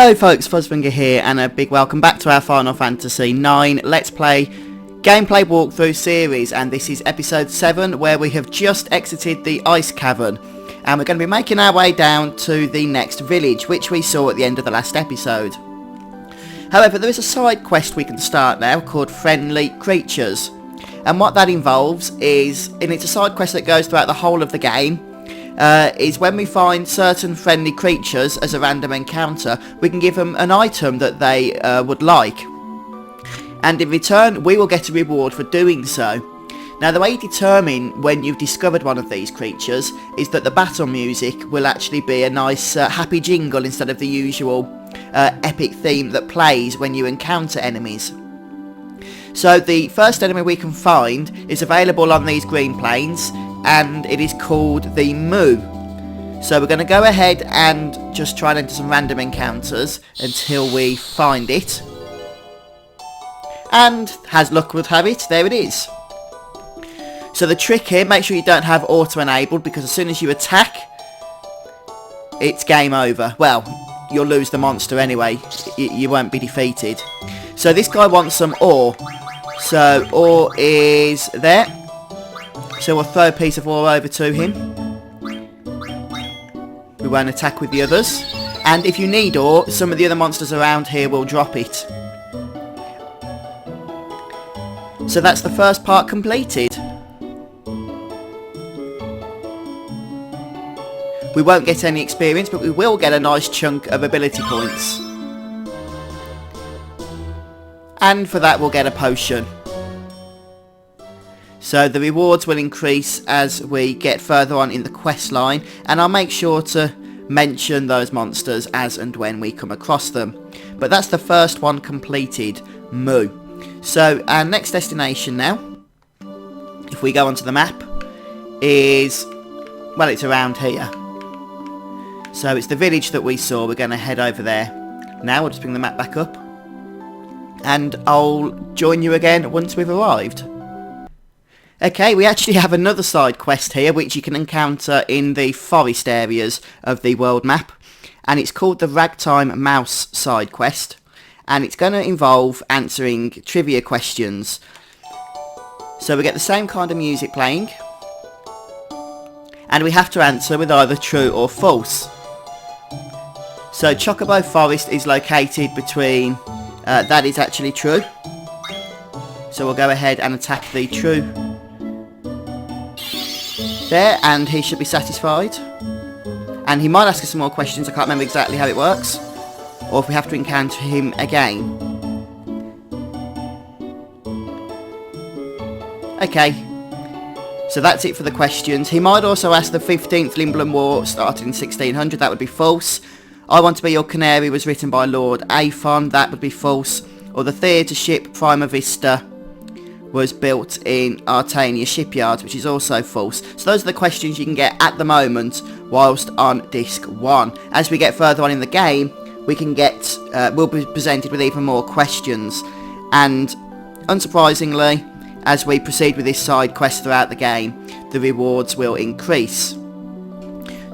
Hello folks, Fuzzfinger here, and a big welcome back to our Final Fantasy IX Let's Play gameplay walkthrough series, and this is episode 7 where we have just exited the ice cavern and we're going to be making our way down to the next village, which we saw at the end of the last episode. However, there is a side quest we can start now called Friendly Creatures, and what that involves is, and it's a side quest that goes throughout the whole of the game, is when we find certain friendly creatures as a random encounter, we can give them an item that they would like, and in return we will get a reward for doing so. Now, the way you determine when you've discovered one of these creatures is that the battle music will actually be a nice happy jingle instead of the usual epic theme that plays when you encounter enemies. So the first enemy we can find is available on these green plains, and it is called the Moo. So we're going to go ahead and just try and enter some random encounters until we find it. And as luck would have it, there it is. So the trick here, make sure you don't have auto enabled, because as soon as you attack, it's game over. Well, you'll lose the monster anyway, you won't be defeated. So this guy wants some ore. So ore is there. So we'll throw a piece of ore over to him. We won't attack with the others. And if you need ore, some of the other monsters around here will drop it. So that's the first part completed. We won't get any experience, but we will get a nice chunk of ability points. And for that we'll get a potion. So the rewards will increase as we get further on in the quest line, and I'll make sure to mention those monsters as and when we come across them. But that's the first one completed, Moo. So our next destination now, if we go onto the map, is, well, it's around here. So it's the village that we saw. We're going to head over there. Now we'll just bring the map back up, and I'll join you again once we've arrived. Okay, we actually have another side quest here which you can encounter in the forest areas of the world map, and it's called the Ragtime Mouse side quest, and it's going to involve answering trivia questions. So we get the same kind of music playing, and we have to answer with either true or false. So Chocobo Forest is located between, that is actually true, so we'll go ahead and attack the true there, and he should be satisfied. And he might ask us some more questions. I can't remember exactly how it works, or if we have to encounter him again. Okay, so that's it for the questions. He might also ask the 15th Limblum War started in 1600. That would be false. I Want to Be Your Canary was written by Lord Aphon. That would be false. Or the theatre ship Prima Vista was built in Artania shipyards, which is also false. So those are the questions you can get at the moment whilst on disc 1. As we get further on in the game, we can get, we'll be presented with even more questions, and unsurprisingly, as we proceed with this side quest throughout the game, the rewards will increase.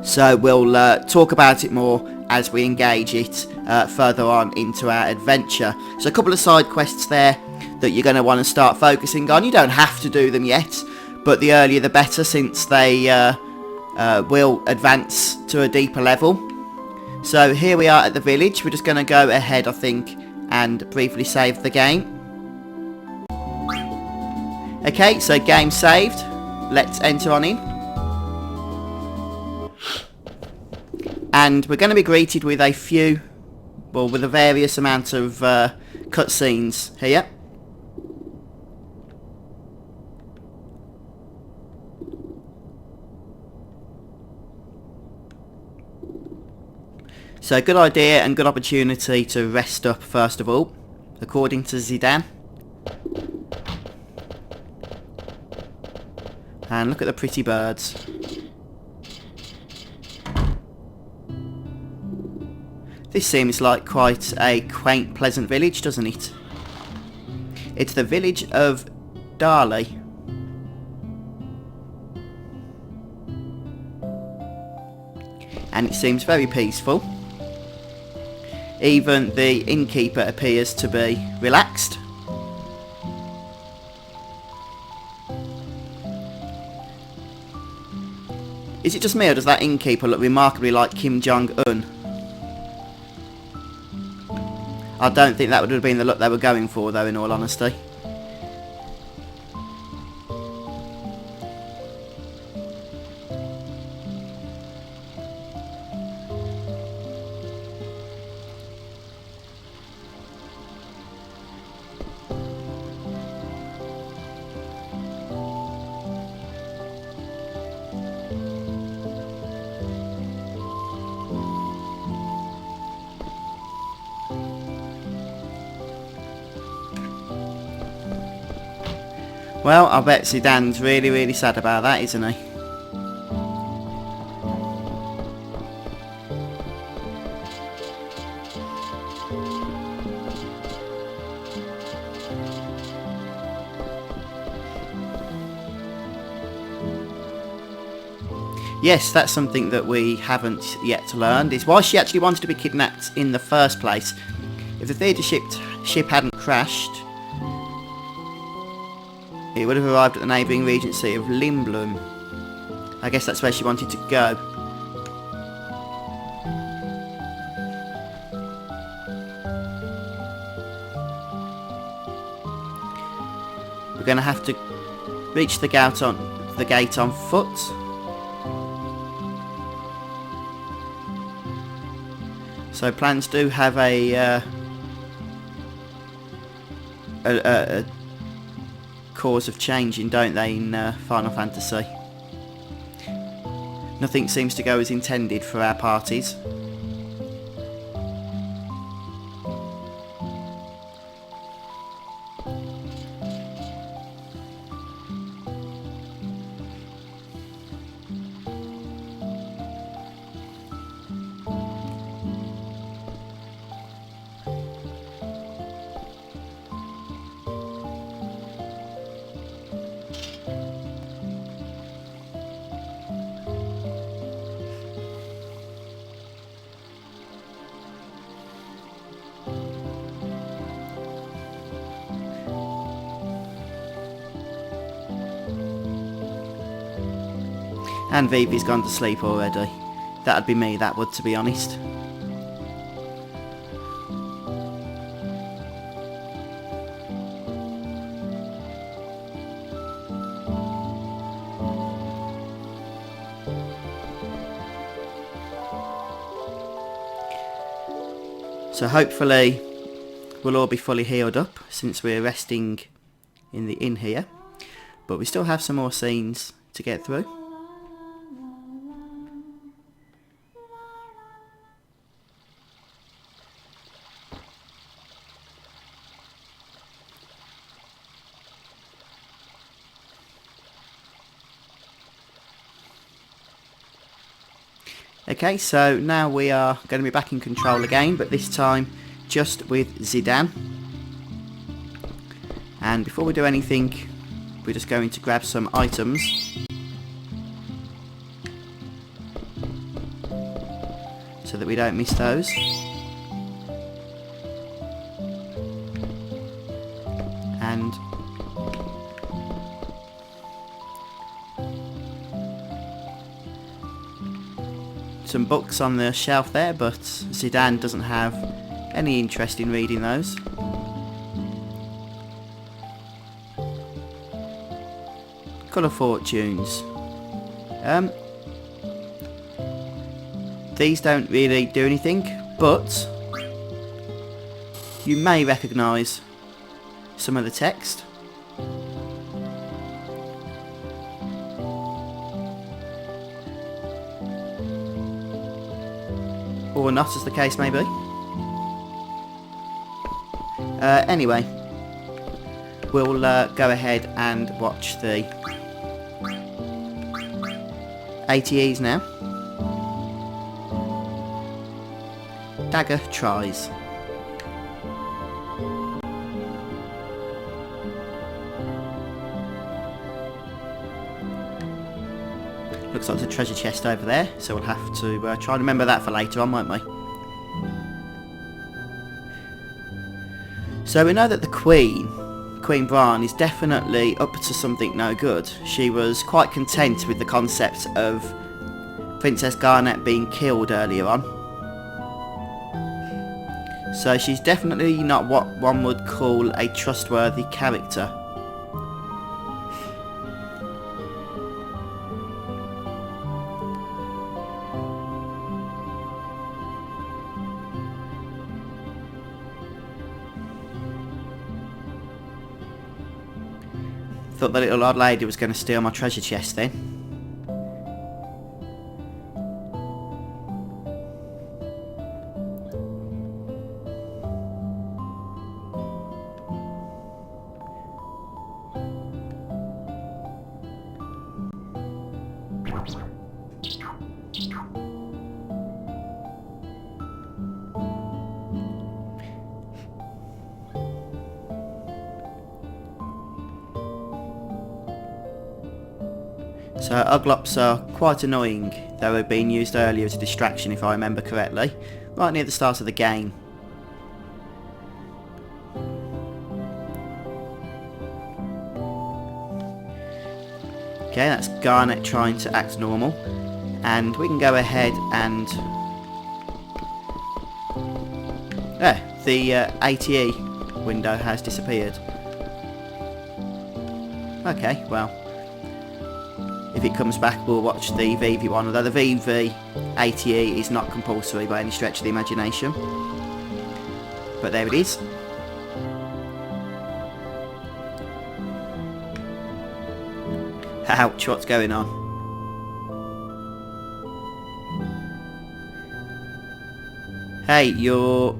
So we'll talk about it more as we engage it further on into our adventure. So a couple of side quests there that you're going to want to start focusing on. You don't have to do them yet, but the earlier the better, since they will advance to a deeper level. So here we are at the village. We're just going to go ahead, I think, and briefly save the game. Okay, so game saved. Let's enter on in. And we're going to be greeted with a few, well, with a various amount of cutscenes here. So good idea and good opportunity to rest up first of all, according to Zidane. And look at the pretty birds. This seems like quite a quaint, pleasant village, doesn't it? It's the village of Dali. And it seems very peaceful. Even the innkeeper appears to be relaxed. Is it just me, or does that innkeeper look remarkably like Kim Jong-un? I don't think that would have been the look they were going for, though, in all honesty. Well, I bet Zidane's really sad about that, isn't he? Yes, that's something that we haven't yet learned, is why she actually wanted to be kidnapped in the first place. If the theatre ship hadn't crashed, it would have arrived at the neighbouring regency of Limblum. I guess that's where she wanted to go. We're going to have to reach the gate on foot. So plans do have a cause of changing, don't they, in Final Fantasy? Nothing seems to go as intended for our parties. And Vivi's gone to sleep already. That'd be me, that would, to be honest. So hopefully we'll all be fully healed up since we're resting in the inn here. But we still have some more scenes to get through. Okay, so now we are going to be back in control again, but this time just with Zidane. And before we do anything, we're just going to grab some items. So that we don't miss those. And some books on the shelf there, but Zidane doesn't have any interest in reading those. Colour Fortunes. These don't really do anything, but you may recognise some of the text. Or not, as the case may be. Anyway, we'll go ahead and watch the ATEs now. Dagger tries. Looks like there's a treasure chest over there, so we'll have to try and remember that for later on, won't we? So we know that the Queen Bran, is definitely up to something no good. She was quite content with the concept of Princess Garnet being killed earlier on. So she's definitely not what one would call a trustworthy character. Thought the little odd lady was going to steal my treasure chest then. So Uglops are quite annoying. They were being used earlier as a distraction if I remember correctly, right near the start of the game. Okay, that's Garnet trying to act normal, and we can go ahead and the ATE window has disappeared. Okay, well, if it comes back we'll watch the VV one, although the VV ATE is not compulsory by any stretch of the imagination. But there it is. Ouch, what's going on? Hey, you're...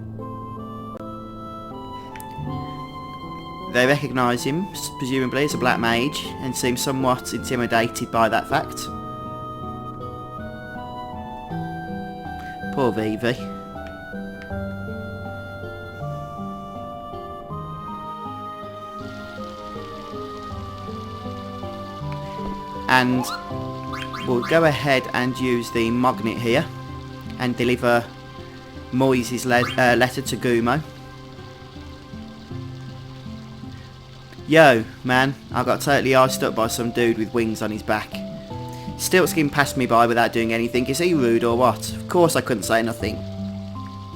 They recognise him, presumably as a black mage, and seem somewhat intimidated by that fact. Poor Vivi. And we'll go ahead and use the magnet here and deliver Moise's letter to Gumo. Yo, man, I got totally iced up by some dude with wings on his back. Stiltskin passed me by without doing anything. Is he rude or what? Of course I couldn't say nothing,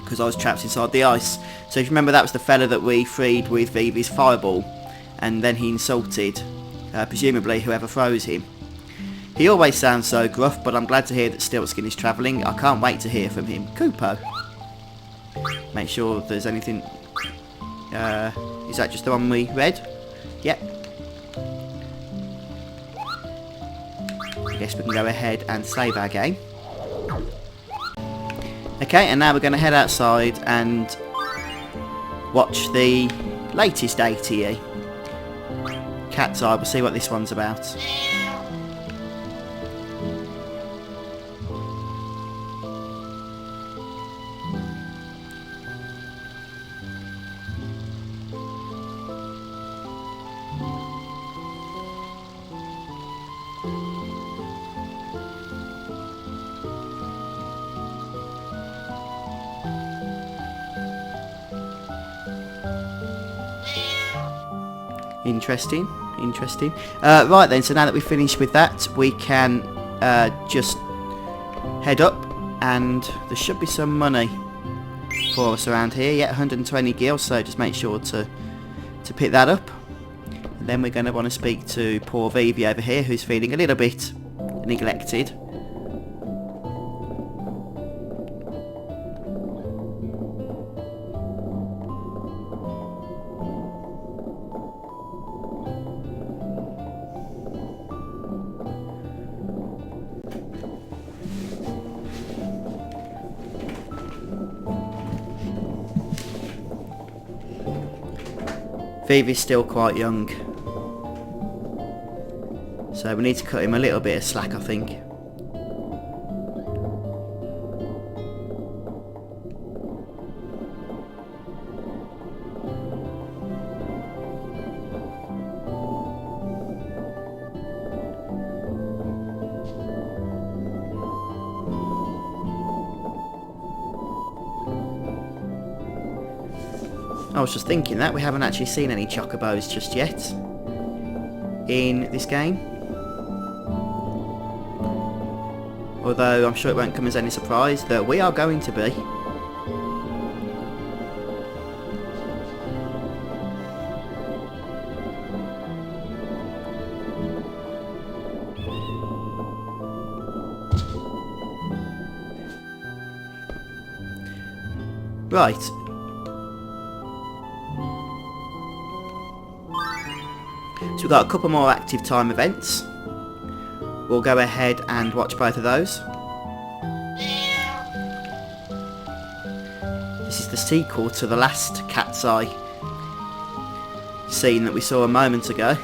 because I was trapped inside the ice. So if you remember, that was the fella that we freed with Vivi's fireball, and then he insulted, presumably, whoever froze him. He always sounds so gruff, but I'm glad to hear that Stiltskin is travelling. I can't wait to hear from him. Kupo. Make sure there's anything... is that just the one we read? Yep. I guess we can go ahead and save our game. Okay, and now we're going to head outside and watch the latest ATE. Cat's Eye, we'll see what this one's about. Interesting, interesting. Right then, so now that we've finished with that, we can just head up, and there should be some money for us around here. Yeah, 120 gil, so just make sure to pick that up. And then we're going to want to speak to poor Vivi over here, who's feeling a little bit neglected. Vivi's still quite young, so we need to cut him a little bit of slack, I think. I was just thinking that we haven't actually seen any chocobos just yet in this game. Although I'm sure it won't come as any surprise that we are going to be. Right. So we've got a couple more active time events. We'll go ahead and watch both of those. This is the sequel to the last Cat's Eye scene that we saw a moment ago.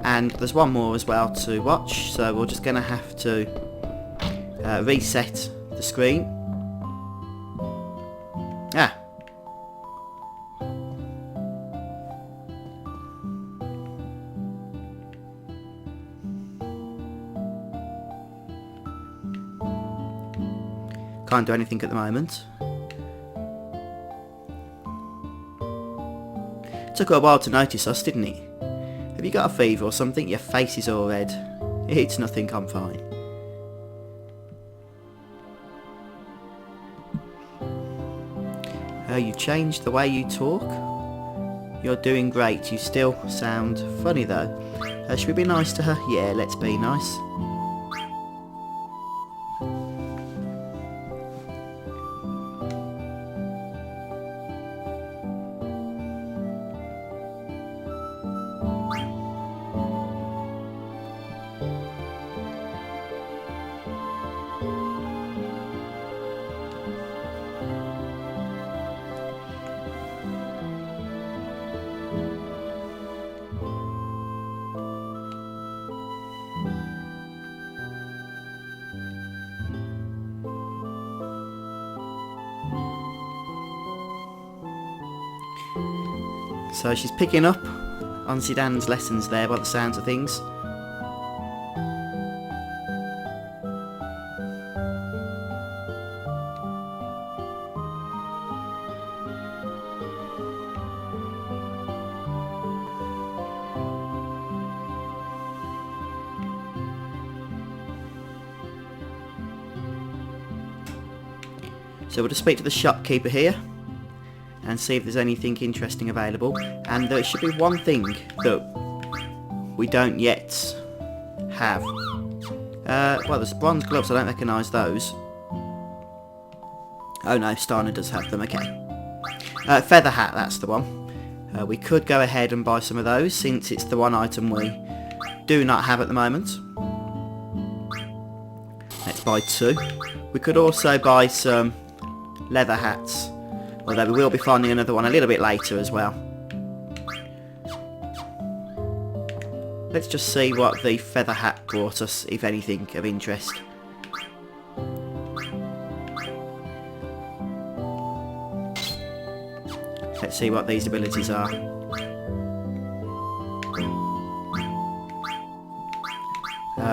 And there's one more as well to watch, so we're just going to have to reset the screen. Ah. Can't do anything at the moment. Took a while to notice us, didn't it? Have you got a fever or something? Your face is all red. It's nothing, I'm fine. You changed the way you talk? You're doing great. You still sound funny though. Should we be nice to her? Yeah, let's be nice. So she's picking up on Zidane's lessons there by the sounds of things. So we'll just speak to the shopkeeper here and see if there's anything interesting available. And there should be one thing that we don't yet have. Well, there's bronze gloves, I don't recognise those. Oh no, Stana does have them, okay. Feather hat, that's the one. We could go ahead and buy some of those, since it's the one item we do not have at the moment. Let's buy 2. We could also buy some leather hats, although we will be finding another one a little bit later as well. Let's just see what the feather hat brought us, if anything of interest. Let's see what these abilities are.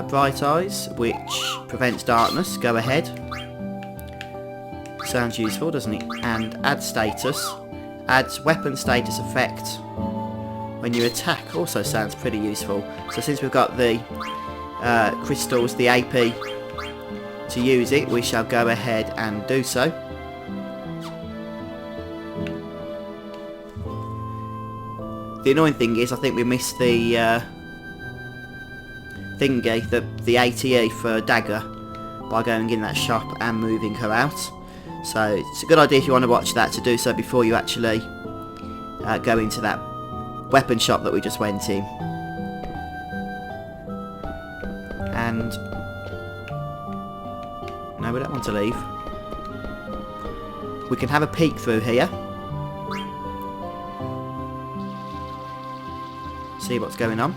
Bright Eyes, which prevents darkness, go ahead. Sounds useful, doesn't it? And add status. Adds weapon status effect when you attack, also sounds pretty useful. So since we've got the crystals, the AP to use it, we shall go ahead and do so. The annoying thing is I think we missed the thingy, the ATE for Dagger by going in that shop and moving her out. So it's a good idea if you want to watch that to do so before you actually go into that weapon shop that we just went in. And no, we don't want to leave. We can have a peek through here. See what's going on.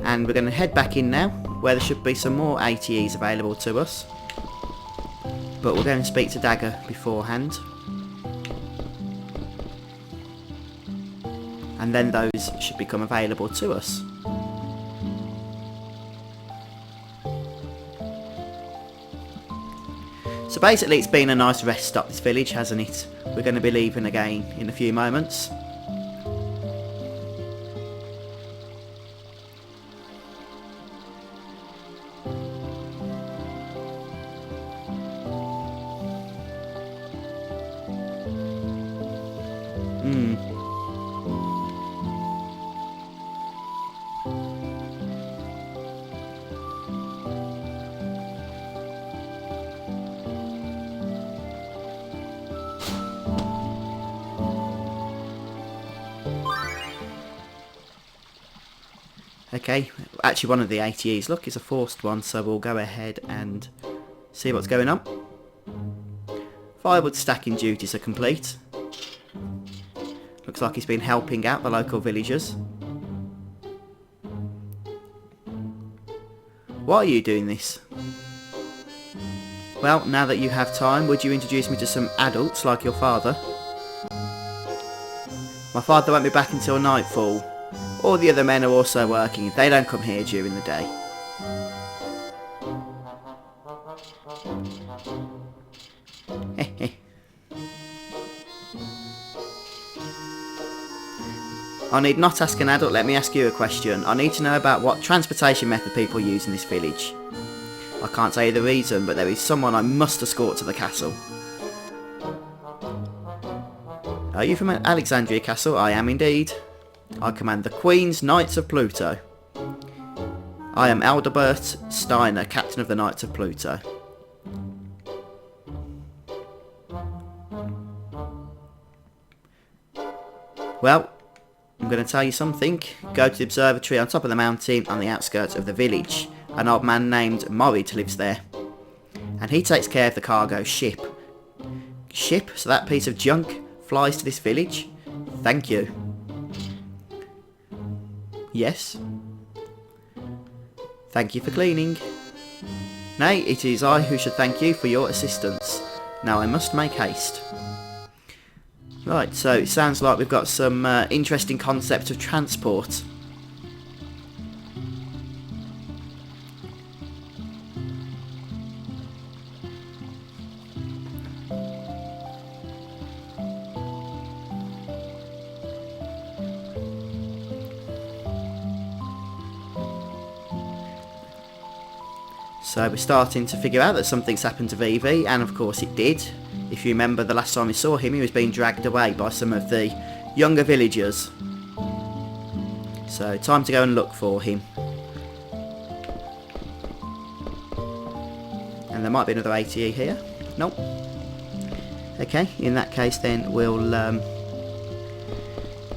And we're going to head back in now, where there should be some more ATEs available to us. But we'll go and speak to Dagger beforehand. And then those should become available to us. So basically it's been a nice rest stop, this village, hasn't it? We're going to be leaving again in a few moments. Okay, actually one of the ATEs, look, it's a forced one, so we'll go ahead and see what's going on. Firewood stacking duties are complete. Looks like he's been helping out the local villagers. Why are you doing this? Well, now that you have time, would you introduce me to some adults like your father? My father won't be back until nightfall. All the other men are also working. They don't come here during the day. I need not ask an adult, let me ask you a question. I need to know about what transportation method people use in this village. I can't tell you the reason, but there is someone I must escort to the castle. Are you from Alexandria Castle? I am indeed. I command the Queen's Knights of Pluto. I am Aldebert Steiner, Captain of the Knights of Pluto. Well, I'm going to tell you something. Go to the observatory on top of the mountain on the outskirts of the village. An old man named Morrid lives there. And he takes care of the cargo ship. Ship? So that piece of junk flies to this village? Thank you. Yes. Thank you for cleaning. Nay, it is I who should thank you for your assistance. Now I must make haste. Right, so it sounds like we've got some interesting concept of transport. So we're starting to figure out that something's happened to Vivi, and of course it did. If you remember the last time we saw him, he was being dragged away by some of the younger villagers. So time to go and look for him. And there might be another ATE here. Nope. Okay, in that case then we'll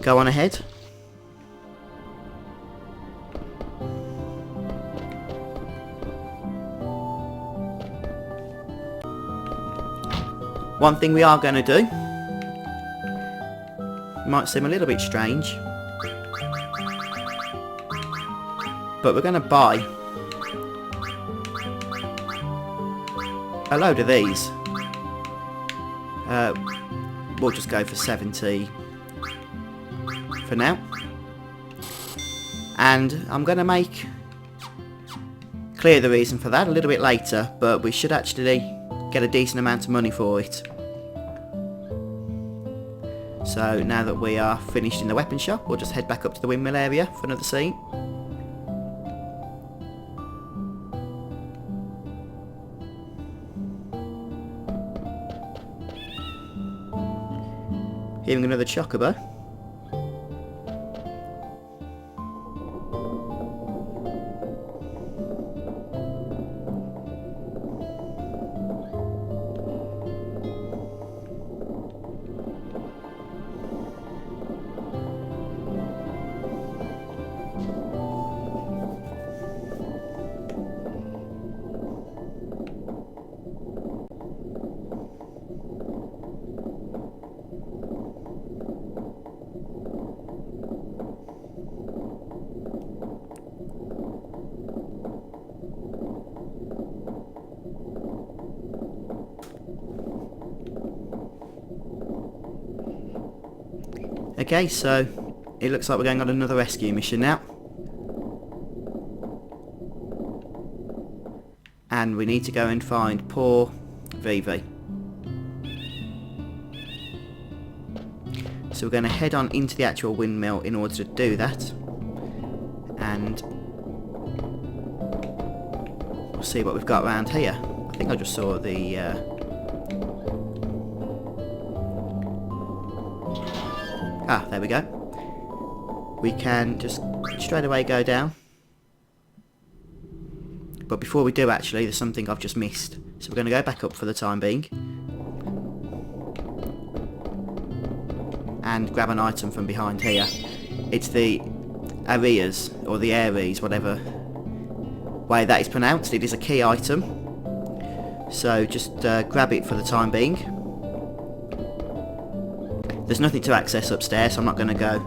go on ahead. One thing we are going to do, might seem a little bit strange, but we're going to buy a load of these. We'll just go for 70 for now, and I'm going to make clear the reason for that a little bit later, but we should actually get a decent amount of money for it. So now that we are finished in the weapon shop, we'll just head back up to the windmill area for another scene. Hearing another chocobo. Okay, so it looks like we're going on another rescue mission now. And we need to go and find poor Vivi. So we're going to head on into the actual windmill in order to do that. And we'll see what we've got around here. I think I just saw the... there we go. We can just straight away go down. But before we do, actually, there's something I've just missed. So we're going to go back up for the time being. And grab an item from behind here. It's the Aries, or the Aries, whatever way that is pronounced. It is a key item. So just grab it for the time being. There's nothing to access upstairs, so I'm not going to go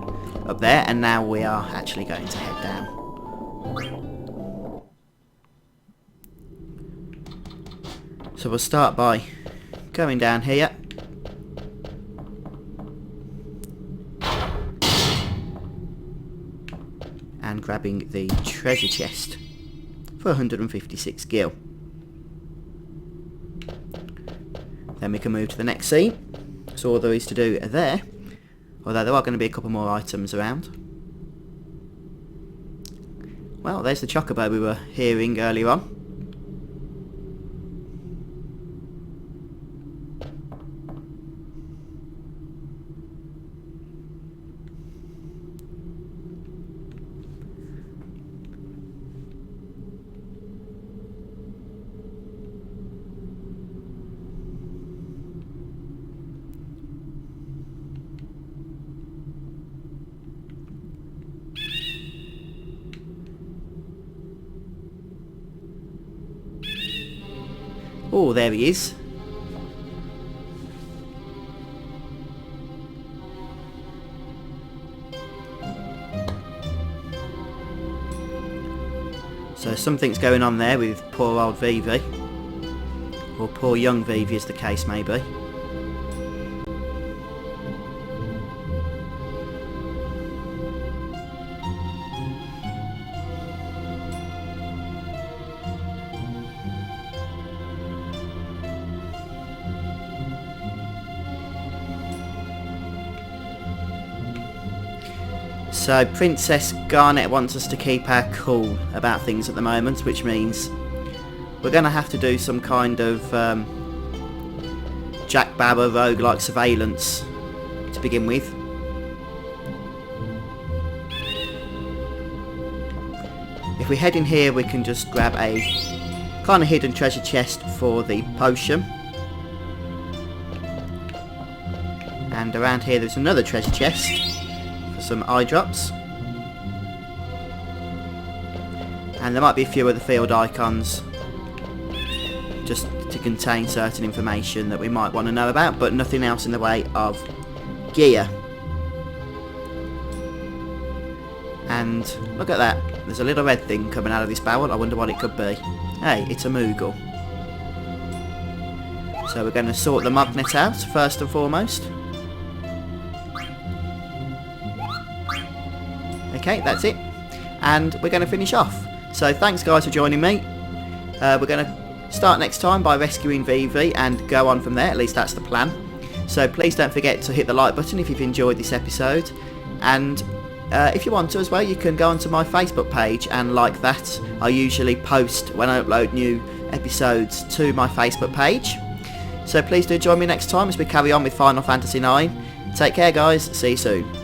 up there. And now we are actually going to head down. So we'll start by going down here. And grabbing the treasure chest for 156 gil. Then we can move to the next scene. That's all there is to do there. Although there are going to be a couple more items around. Well, there's the chocobo we were hearing earlier on. Oh, there he is. So something's going on there with poor old Vivi. Or poor young Vivi, as the case may be. So Princess Garnet wants us to keep our cool about things at the moment, which means we're going to have to do some kind of Jack Bauer roguelike surveillance to begin with. If we head in here, we can just grab a kind of hidden treasure chest for the potion. And around here there's another treasure chest. Some eye drops, and there might be a few other field icons just to contain certain information that we might want to know about, but nothing else in the way of gear. And look at that, there's a little red thing coming out of this barrel. I wonder what it could be. Hey, it's a Moogle. So we're going to sort the magnet out first and foremost. Okay, that's it. And we're going to finish off. So thanks guys for joining me. We're going to start next time by rescuing Vivi and go on from there. At least that's the plan. So please don't forget to hit the like button if you've enjoyed this episode. And if you want to as well, you can go onto my Facebook page and like that. I usually post when I upload new episodes to my Facebook page. So please do join me next time as we carry on with Final Fantasy IX. Take care guys. See you soon.